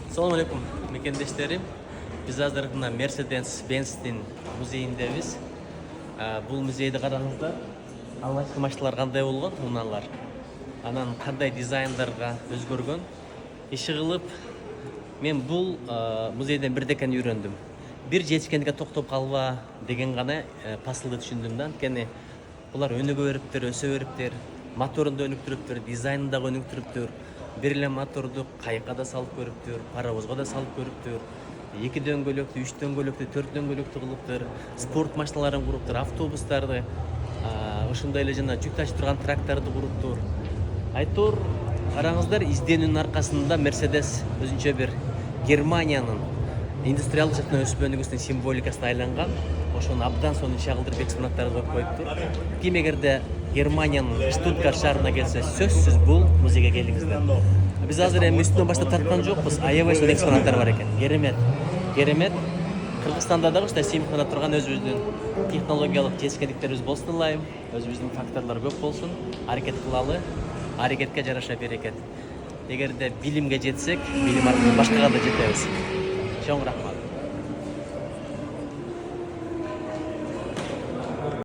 Assalamu alaikum mekendештерим. Biz азыр мына Mercedes-Benz'in muzeyindебиз. Бул музейди караңыздар. Алгачкы машиналар кандай болгон, муналар. Анан кандай дизайндарга өзгөргөн. Иши кылып, мен бул музейден бирдекени үйрөндүм. Бир жетишкендикке токтоп калба деген гана пасылды түшүндүм да. Анткени булар өнүгө бериптир, өсө бериптир, моторун да өнүктүрүптүр, дизайнын да өнүктүрүптүр. Бир эле моторду кайыкка да салып көрүптүр, паровозго да салып көрүптүр. 2 дөңгөлөктү, 3 дөңгөлөктү, 4 дөңгөлөктү кылыптыр. Спорт машиналарын куруптур, автобустарды, ошондой эле жана жүк ташып турган тракторду куруптур. Айтор, караңыздар, изденүүнүн аркасында Mercedes өзүнчө бир Германиянын индустриалдык жактан өсүп өнүгүүсүнүн символикасына айланган. Ошону абдан сонун ишe кылдырып экспонаттарды коюп коюптур. Ким эгерде Германиянын Штутгарт шаарына келсе, сөзсүз бул музейге келиңиздер. Биз азыр эми үстүнөн баштап тарткан жокпуз. Аябай сонун экспонаттар бар экен. Керемет. Керемет. Кыргызстанда дагы ушундай сыймыктана турган өзүбүздүн технологиялык жетишкендиктерибиз болсун ылайым. Өзүбүздүн факторлор көп болсун. Аракет кылалы. Аракетке жараша берекет. Эгерде билимге жетсек, билим аркылуу башкага да жетебиз. Чоң рахмат.